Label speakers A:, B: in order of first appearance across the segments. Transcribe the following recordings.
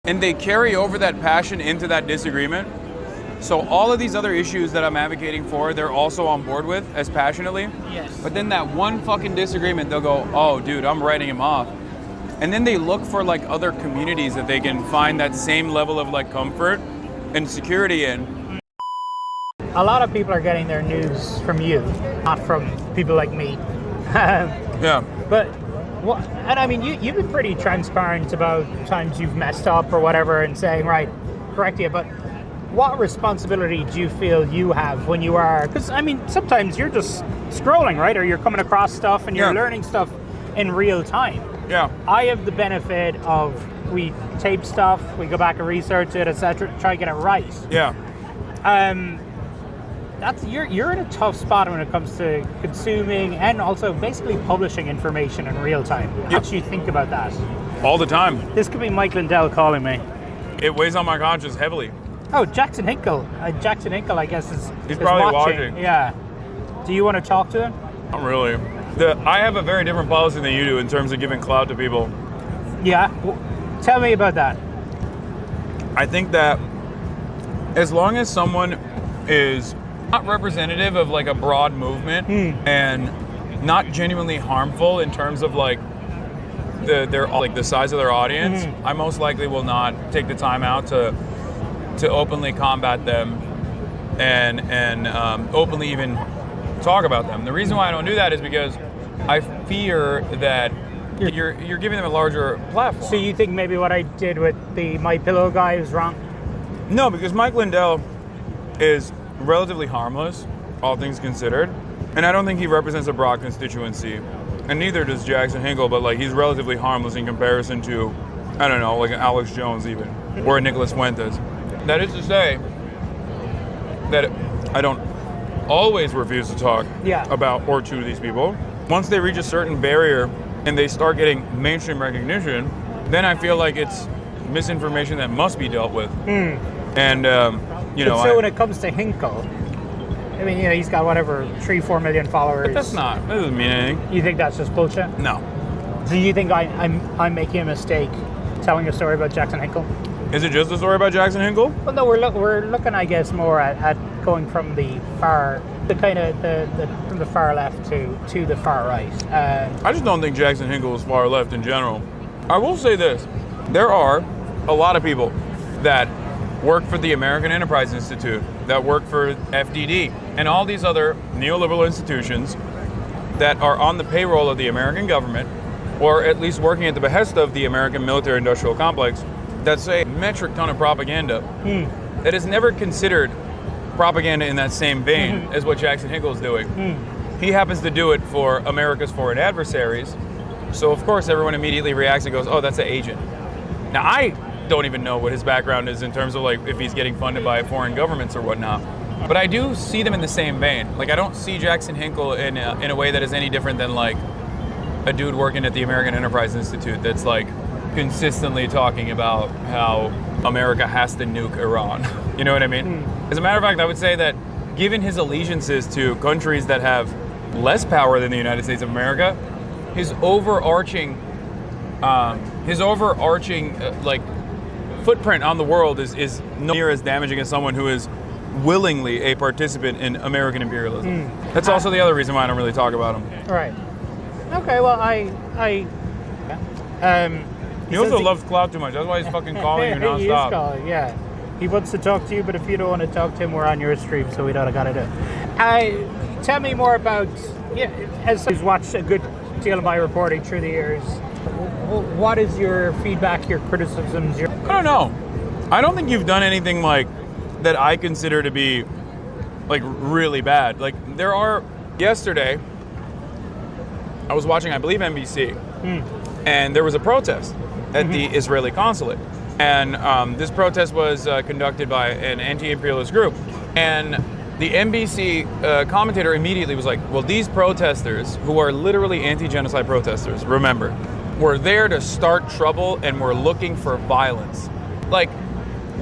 A: And they carry over that passion into that disagreement. So all of these other issues that I'm advocating for, they're also on board with as passionately.
B: Yes.
A: But then that one fucking disagreement, they'll go, oh, dude, I'm writing him off. And then they look for like other communities that they can find that same level of like comfort and security in.
B: A lot of people are getting their news from you, not from people like me.
A: Yeah.
B: But, and I mean, you've been pretty transparent about times you've messed up or whatever and saying, right, correct you, but what responsibility do you feel you have when you are, because I mean, sometimes you're just scrolling, right? Or you're coming across stuff and you're learning stuff in real time.
A: Yeah.
B: I have the benefit of, we tape stuff, we go back and research it, etc., try to get it right.
A: Yeah.
B: You're in a tough spot when it comes to consuming and also basically publishing information in real time. How do you think about that?
A: All the time.
B: This could be Mike Lindell calling me.
A: It weighs on my conscience heavily.
B: Oh, Jackson Hinkle. Jackson Hinkle, I guess,
A: He's
B: is
A: probably watching.
B: Yeah. Do you want to talk to him?
A: Not really. I have a very different policy than you do in terms of giving clout to people.
B: Yeah. Tell me about that.
A: I think that as long as someone is not representative of like a broad movement and not genuinely harmful in terms of like the size of their audience, I most likely will not take the time out to openly combat them and openly even talk about them. The reason why I don't do that is because I fear that you're giving them a larger platform.
B: So you think maybe what I did with the My Pillow guy is wrong?
A: No, because Mike Lindell is relatively harmless, all things considered, and I don't think he represents a broad constituency, and neither does Jackson Hinkle, but like he's relatively harmless in comparison to, I don't know, like an Alex Jones even, or a Nicholas Fuentes. That is to say that I don't always refuse to talk about or to these people. Once they reach a certain barrier and they start getting mainstream recognition, then I feel like it's misinformation that must be dealt with. And,
B: So when it comes to Hinkle, I mean, he's got whatever, 3-4 million followers.
A: But that doesn't mean anything.
B: You think that's just bullshit?
A: No.
B: Do you think I'm making a mistake telling a story about Jackson Hinkle?
A: Is it just a story about Jackson Hinkle?
B: Well, no, we're looking, I guess, more at going from the far, from the far left to the far right.
A: I just don't think Jackson Hinkle is far left in general. I will say this: there are a lot of people that work for the American Enterprise Institute, that work for FDD, and all these other neoliberal institutions that are on the payroll of the American government, or at least working at the behest of the American military-industrial complex, that say a metric ton of propaganda that is never considered propaganda in that same vein as what Jackson Hinkle is doing. He happens to do it for America's foreign adversaries, so of course everyone immediately reacts and goes, oh, that's an agent. Now, I don't even know what his background is in terms of like if he's getting funded by foreign governments or whatnot. But I do see them in the same vein. Like, I don't see Jackson Hinkle in a way that is any different than like a dude working at the American Enterprise Institute that's like consistently talking about how America has to nuke Iran. You know what I mean? As a matter of fact, I would say that given his allegiances to countries that have less power than the United States of America, his overarching like footprint on the world is no near as damaging as someone who is willingly a participant in American imperialism. That's also the other reason why I don't really talk about him.
B: Right. Okay. Well,
A: he also loves clout too much. That's why he's fucking calling you nonstop.
B: He is calling, yeah. He wants to talk to you, but if you don't want to talk to him, we're on your stream, so we don't gotta do. Tell me more about, as you've watched a good deal of my reporting through the years, what is your feedback, your criticisms?
A: I don't know. I don't think you've done anything like that I consider to be like really bad. Like yesterday, I was watching, I believe, NBC, and there was a protest at the Israeli consulate. And this protest was conducted by an anti-imperialist group. And the NBC commentator immediately was like, well, these protesters, who are literally anti-genocide protesters, remember, were there to start trouble and were looking for violence. Like,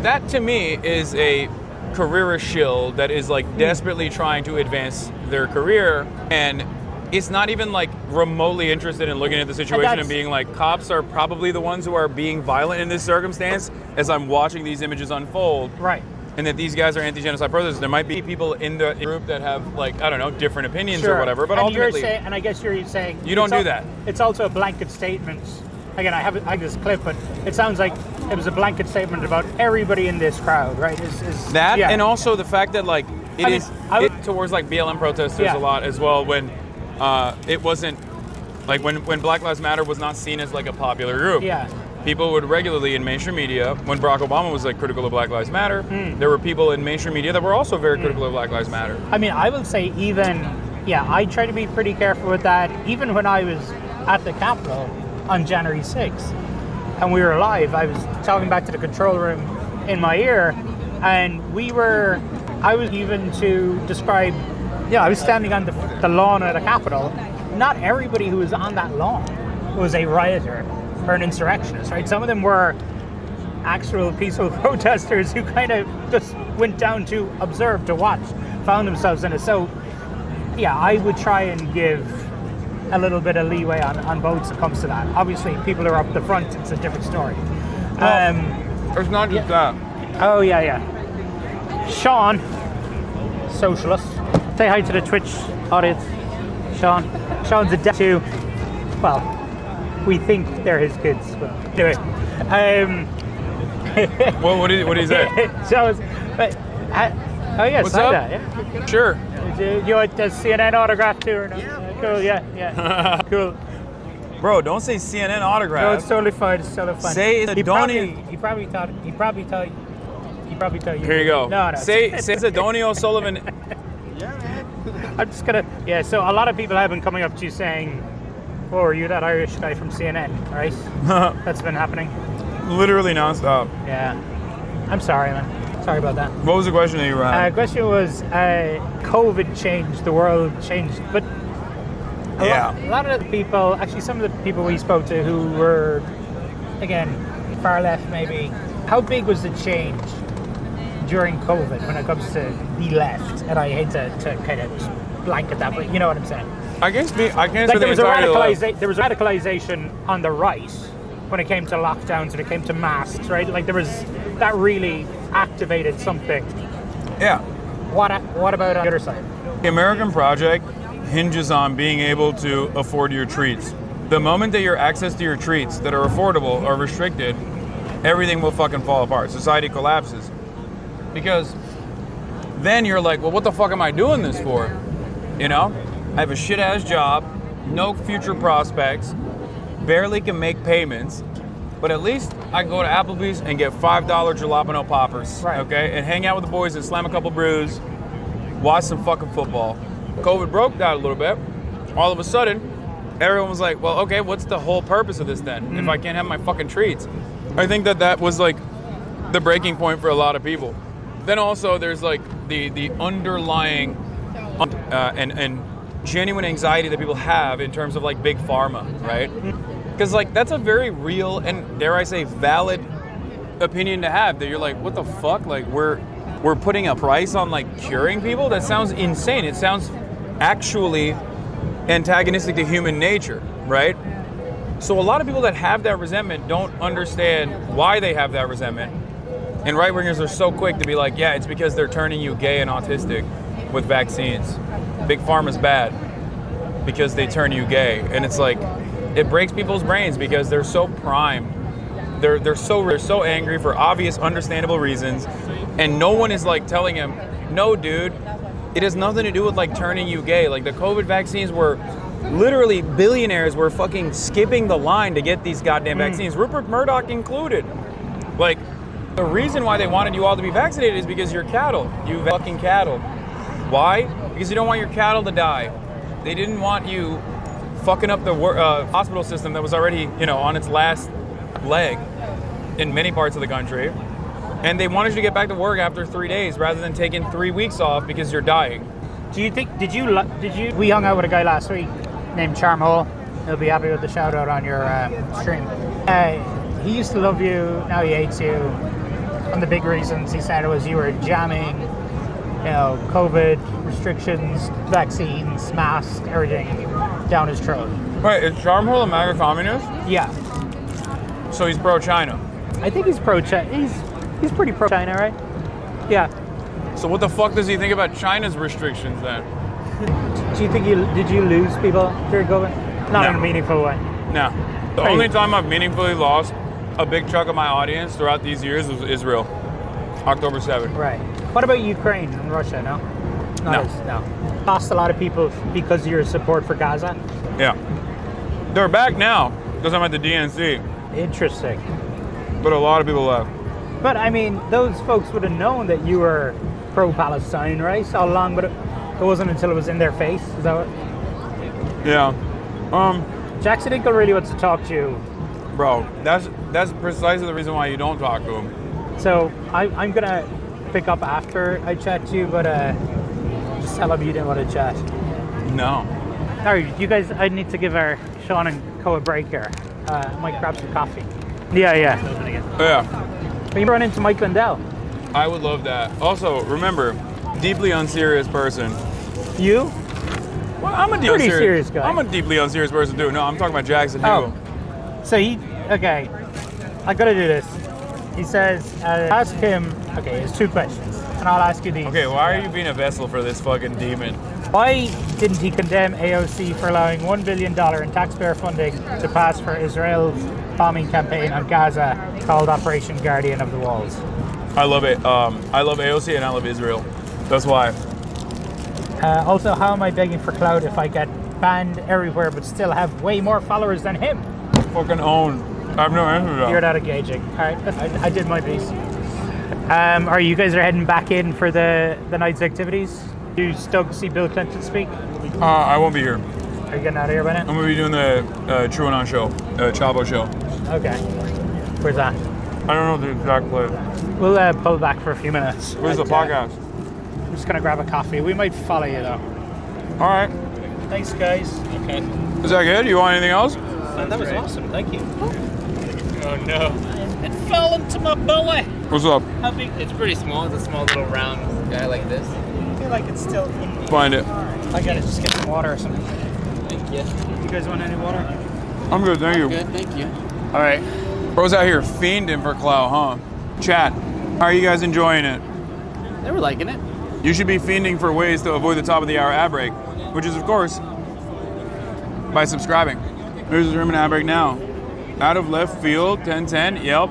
A: that to me is a careerist shill that is like desperately trying to advance their career. And it's not even like remotely interested in looking at the situation and being like, cops are probably the ones who are being violent in this circumstance as I'm watching these images unfold.
B: Right.
A: And that these guys are anti-genocide protesters. There might be people in the group that have, like, I don't know, different opinions or whatever, but ultimately...
B: and I guess you're saying...
A: You don't do that.
B: It's also a blanket statement. Again, I have this clip, but it sounds like it was a blanket statement about everybody in this crowd, right?
A: That, and also the fact that, like, it towards, like, BLM protesters a lot as well, when it wasn't... Like, when Black Lives Matter was not seen as, like, a popular group.
B: Yeah.
A: People would regularly in mainstream media, when Barack Obama was like critical of Black Lives Matter, there were people in mainstream media that were also very critical of Black Lives Matter.
B: I mean, I will say I try to be pretty careful with that. Even when I was at the Capitol on January 6th and we were live, I was talking back to the control room in my ear, and I was even to describe, I was standing on the lawn of the Capitol. Not everybody who was on that lawn was a rioter or an insurrectionist, right? Some of them were actual peaceful protesters who kind of just went down to observe, to watch, found themselves in it. So, I would try and give a little bit of leeway on both when it comes to that. Obviously, people are up the front, it's a different story.
A: It's not just that.
B: Oh, yeah. Sean, socialist. Say hi to the Twitch audience. Sean's a dad too. Well, we think they're his kids, but anyway.
A: Well, what did he say?
B: What's
A: up?
B: Yeah.
A: Sure.
B: You want the CNN autograph too or not? Yeah. Cool, yeah. Cool.
A: Bro, don't say CNN autograph.
B: No, it's totally fine.
A: Say it's a Donnie.
B: He probably thought you.
A: Here you go.
B: No.
A: Say it's a Donnie O'Sullivan.
B: Yeah, man. I'm just gonna. Yeah. So a lot of people have been coming up to you saying, "Oh, are you that Irish guy from CNN?" Right? That's been happening.
A: Literally nonstop.
B: Yeah. I'm sorry, man. Sorry about that.
A: What was the question that you were
B: The question was, COVID changed, the world changed, but a lot of the people, actually some of the people we spoke to who were, again, far left maybe, how big was the change during COVID when it comes to the left? And I hate to kind of just blanket that, but you know what I'm saying.
A: I can't say
B: there was a radicalization on the right when it came to lockdowns, when it came to masks, right? Like there was, that really activated something.
A: Yeah.
B: What about on the other side?
A: The American project hinges on being able to afford your treats. The moment that your access to your treats that are affordable are restricted, everything will fucking fall apart. Society collapses. Because then you're like, well, what the fuck am I doing this for? You know? I have a shit-ass job, no future prospects, barely can make payments, but at least I can go to Applebee's and get $5 jalapeno poppers,
B: right.
A: Okay? And hang out with the boys and slam a couple brews, watch some fucking football. COVID broke that a little bit. All of a sudden, everyone was like, well, okay, what's the whole purpose of this then? If I can't have my fucking treats. I think that was like the breaking point for a lot of people. Then also there's like the underlying and genuine anxiety that people have in terms of like big pharma, right? Because like that's a very real and dare I say valid opinion to have, that you're like, what the fuck? Like we're putting a price on like curing people? That sounds insane. It sounds actually antagonistic to human nature, right? So a lot of people that have that resentment don't understand why they have that resentment. And right-wingers are so quick to be like, yeah, it's because they're turning you gay and autistic with vaccines. Big Pharma's bad because they turn you gay. And it's like, it breaks people's brains because they're so primed. They're so angry for obvious, understandable reasons. And no one is like telling him, no, dude, it has nothing to do with like turning you gay. Like the COVID vaccines were literally billionaires were fucking skipping the line to get these goddamn vaccines, Rupert Murdoch included. Like, the reason why they wanted you all to be vaccinated is because you're cattle. You fucking cattle. Why? Because you don't want your cattle to die. They didn't want you fucking up the hospital system that was already, on its last leg in many parts of the country. And they wanted you to get back to work after 3 days rather than taking 3 weeks off because you're dying.
B: Do you think, we hung out with a guy last week named Charm Hole. He'll be happy with the shout out on your stream. He used to love you, now he hates you. One of the big reasons he said it was you were jamming COVID restrictions, vaccines, masks, everything down his throat.
A: Wait, is Charmhole a MAGA communist?
B: Yeah.
A: So he's pro-China.
B: I think he's pro-China. He's pretty pro-China, right? Yeah.
A: So what the fuck does he think about China's restrictions then?
B: Do you think did you lose people during COVID? Not in a meaningful way.
A: No. The only time I've meaningfully lost a big chunk of my audience throughout these years was Israel. October 7th.
B: Right. What about Ukraine and Russia, no? No. Lost a lot of people because of your support for Gaza?
A: Yeah. They're back now because I'm at the DNC.
B: Interesting.
A: But a lot of people left.
B: But I mean, those folks would have known that you were pro-Palestine, right? All along, but it wasn't until it was in their face. Is that what?
A: Yeah.
B: Jackson Hinkle really wants to talk to you.
A: Bro, that's precisely the reason why you don't talk to him.
B: So I'm gonna pick up after I chat to you, but just tell him you didn't want to chat.
A: No.
B: All right, you guys, I need to give our Sean and Co a break here. I might grab some coffee. Yeah.
A: Yeah.
B: You run into Mike Lindell.
A: I would love that. Also, remember, deeply unserious person.
B: You?
A: Well, I'm a
B: pretty serious guy.
A: I'm a deeply unserious person too. No, I'm talking about Jackson Hinkle.
B: So okay, I gotta do this. He says, ask him, okay, there's two questions, and I'll ask you these.
A: Okay, why are you being a vessel for this fucking demon?
B: Why didn't he condemn AOC for allowing $1 billion in taxpayer funding to pass for Israel's bombing campaign on Gaza called Operation Guardian of the Walls?
A: I love it. I love AOC and I love Israel. That's why.
B: Also, how am I begging for clout if I get banned everywhere but still have way more followers than him?
A: Fucking own. I have no answer to that.
B: You're not engaging. All right, I did my piece. Are you guys heading back in for the night's activities? You stoked to see Bill Clinton speak?
A: I won't be here.
B: Are you getting out of here by now?
A: I'm going to be doing the Truanon show, Chavo show.
B: Okay. Where's that?
A: I don't know the exact place.
B: We'll pull back for a few minutes.
A: Where's the podcast?
B: I'm just going to grab a coffee. We might follow you, though.
A: All right.
B: Thanks, guys. Okay.
A: Is that good? You want anything else?
B: That was awesome. Thank you. Oh, no. It fell into my belly.
A: What's up?
B: How big?
C: It's pretty small. It's a small little round guy like this.
B: I feel like it's still in me.
A: Find it.
B: I gotta just get some water or something.
C: Thank you.
B: You guys want any water?
A: I'm good, thank you.
C: Good, thank you.
A: All right. Bro's out here fiending for clout, huh? Chat, how are you guys enjoying it?
C: They were liking it.
A: You should be fiending for ways to avoid the top of the hour ad break, which is, of course, by subscribing. There's a room ad break now. Out of left field, 10-10, yep.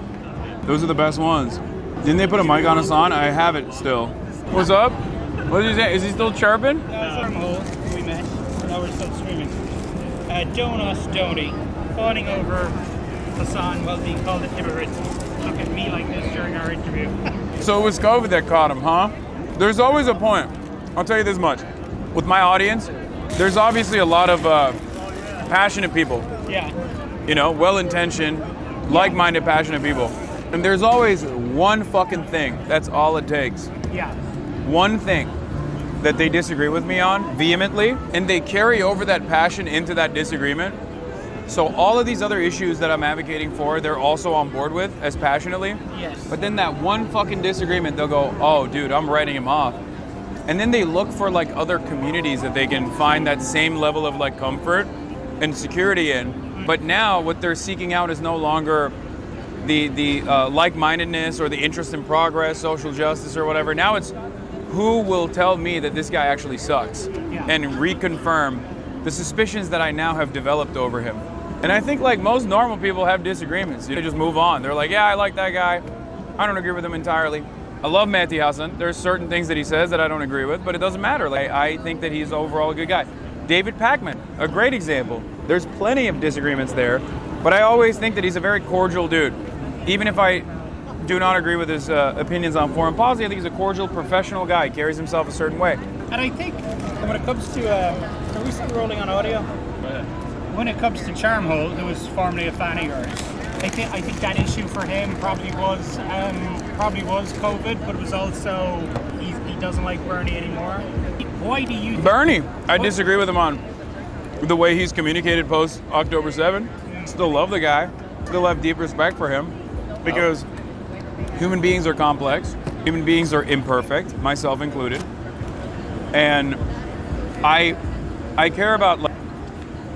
A: Those are the best ones. Didn't they put a mic on Hasan? I have it still. What's up? What did he say? Is he still chirping?
B: That was we met. Now we're still streaming. Donnie, fawning over Hasan while being called an immigrant. Look at me like this during our interview.
A: So it was COVID that caught him, huh? There's always a point. I'll tell you this much. With my audience, there's obviously a lot of passionate people.
B: Yeah.
A: You know, well-intentioned, like-minded, passionate people. And there's always one fucking thing. That's all it takes.
B: Yeah.
A: One thing that they disagree with me on vehemently, and they carry over that passion into that disagreement. So all of these other issues that I'm advocating for, they're also on board with as passionately.
B: Yes.
A: But then that one fucking disagreement, they'll go, oh, dude, I'm writing him off. And then they look for like other communities that they can find that same level of like comfort and security in. But now what they're seeking out is no longer the like-mindedness or the interest in progress, social justice or whatever. Now it's who will tell me that this guy actually sucks and reconfirm the suspicions that I now have developed over him. And I think like most normal people have disagreements. You just move on. They're like, yeah, I like that guy. I don't agree with him entirely. I love Mehdi Hasan. There's certain things that he says that I don't agree with, but it doesn't matter. Like, I think that he's overall a good guy. David Pakman, a great example. There's plenty of disagreements there, but I always think that he's a very cordial dude. Even if I do not agree with his opinions on foreign policy, I think he's a cordial, professional guy. He carries himself a certain way.
B: And I think when it comes to, are we still rolling on audio? When it comes to Charmhole, who was formerly a fan of yours, I think that issue for him probably was COVID, but it was also he doesn't like Bernie anymore. Why do you?
A: Bernie, I disagree with him on the way he's communicated post October 7. Still love the guy. Still have deep respect for him because human beings are complex. Human beings are imperfect, myself included. And I care about like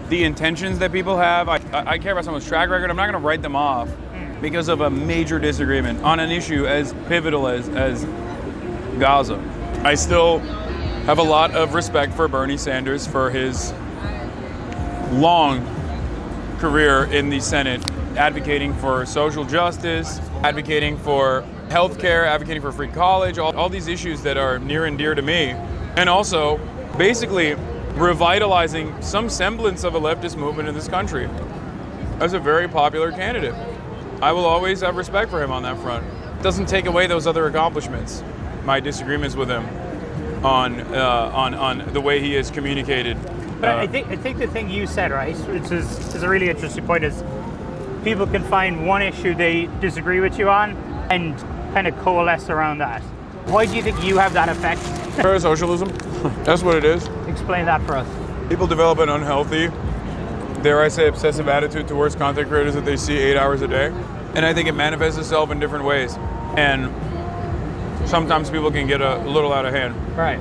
A: the intentions that people have. I care about someone's track record. I'm not going to write them off because of a major disagreement on an issue as pivotal as Gaza. I still have a lot of respect for Bernie Sanders for his long career in the Senate, advocating for social justice, advocating for healthcare, advocating for free college, all these issues that are near and dear to me. And also, basically, revitalizing some semblance of a leftist movement in this country as a very popular candidate. I will always have respect for him on that front. It doesn't take away those other accomplishments, my disagreements with him on the way he has communicated.
B: But I think the thing you said, right, which is a really interesting point, is people can find one issue they disagree with you on and kind of coalesce around that. Why do you think you have that effect?
A: Parasocialism, that's what it is.
B: Explain that for us.
A: People develop an unhealthy, dare I say, obsessive attitude towards content creators that they see 8 hours a day. And I think it manifests itself in different ways. And sometimes people can get a little out of hand.
B: Right.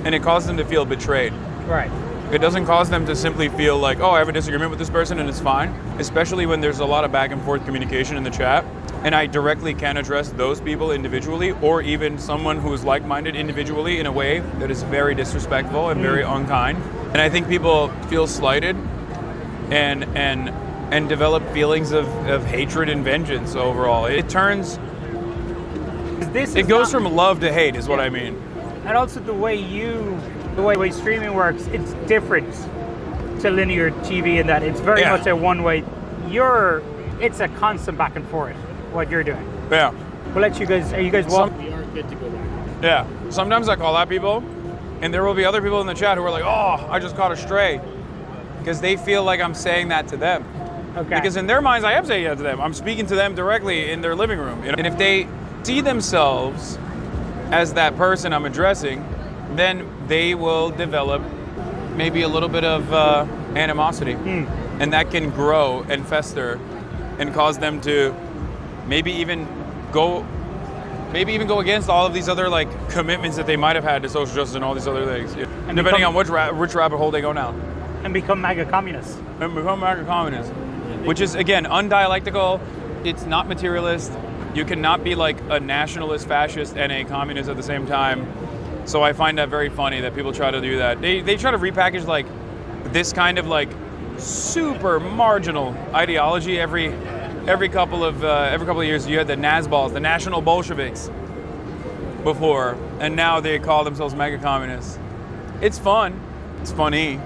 A: And it causes them to feel betrayed.
B: Right.
A: It doesn't cause them to simply feel like, oh, I have a disagreement with this person and it's fine, especially when there's a lot of back and forth communication in the chat. And I directly can address those people individually, or even someone who is like-minded individually in a way that is very disrespectful and very unkind. And I think people feel slighted and develop feelings of hatred and vengeance overall. It turns, it goes from love to hate is what I mean.
B: And also the way streaming works, it's different to linear TV in that it's very much a one-way. It's a constant back and forth, what you're doing.
A: Yeah.
B: We'll let you guys, are you guys walking?
C: We are good to go back.
A: Yeah. Sometimes I call out people, and there will be other people in the chat who are like, oh, I just caught a stray. Because they feel like I'm saying that to them.
B: Okay.
A: Because in their minds, I am saying that to them. I'm speaking to them directly in their living room. And if they see themselves as that person I'm addressing, then they will develop maybe a little bit of animosity. And that can grow and fester and cause them to maybe even go against all of these other like commitments that they might have had to social justice and all these other things. And depending on which rabbit hole they go down.
B: And become MAGA communists.
A: Which is, again, undialectical. It's not materialist. You cannot be like a nationalist fascist and a communist at the same time. So I find that very funny that people try to do that. They try to repackage like this kind of like super marginal ideology every couple of years. You had the Nazballs, the National Bolsheviks before, and now they call themselves mega communists. It's fun, it's funny,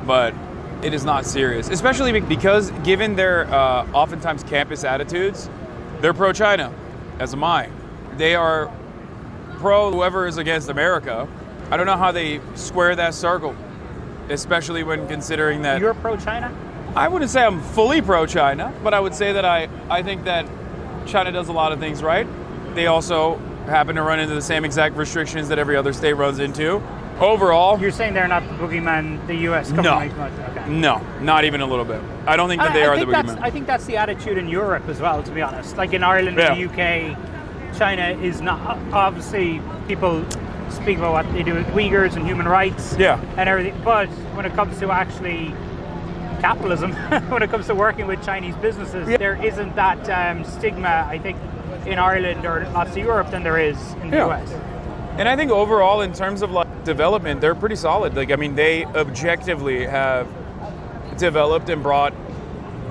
A: but it is not serious. Especially because given their oftentimes campus attitudes, they're pro-China, as am I. They are pro whoever is against America. I don't know how they square that circle, especially when considering that...
B: You're pro-China?
A: I wouldn't say I'm fully pro-China, but I would say that I think that China does a lot of things right. They also happen to run into the same exact restrictions that every other state runs into. Overall...
B: You're saying they're not the boogeyman the U.S. government makes much? Okay.
A: No, not even a little bit. I don't think that they are the boogeyman.
B: I think that's the attitude in Europe as well, to be honest. Like in Ireland and the UK, China is not... Obviously, people speak about what they do with Uyghurs and human rights and everything, but when it comes to actually capitalism, when it comes to working with Chinese businesses, there isn't that stigma, I think, in Ireland or lots of Europe than there is in the US.
A: And I think overall, in terms of like development, they're pretty solid. Like, I mean, they objectively have developed and brought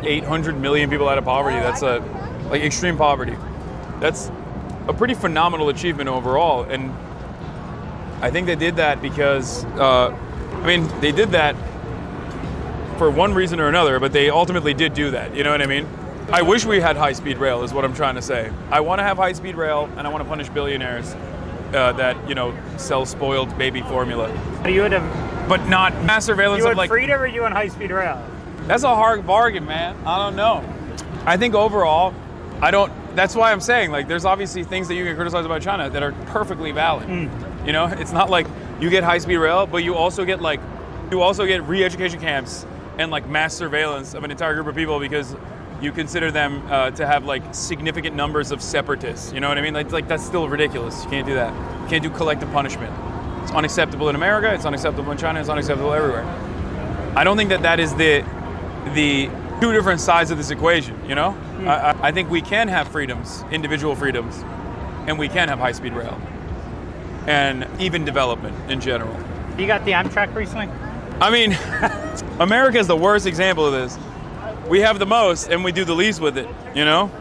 A: 800 million people out of poverty. That's like extreme poverty. That's a pretty phenomenal achievement overall. And I think they did that because, they did that for one reason or another, but they ultimately did do that. You know what I mean? I wish we had high-speed rail is what I'm trying to say. I want to have high-speed rail, and I want to punish billionaires that, sell spoiled baby formula.
B: You would have...
A: But not mass surveillance
B: you
A: of like...
B: freedom or you want high-speed rail?
A: That's a hard bargain, man. I don't know. I think overall, that's why I'm saying, like, there's obviously things that you can criticize about China that are perfectly valid. It's not like you get high-speed rail, but you also get re-education camps and like mass surveillance of an entire group of people because you consider them to have like significant numbers of separatists. You know what I mean? Like that's still ridiculous. You can't do that. You can't do collective punishment. It's unacceptable in America, it's unacceptable in China, it's unacceptable everywhere. I don't think that is the two different sides of this equation, you know? I think we can have freedoms, individual freedoms, and we can have high-speed rail, and even development in general.
B: You got the Amtrak recently?
A: I mean, America is the worst example of this. We have the most, and we do the least with it, you know?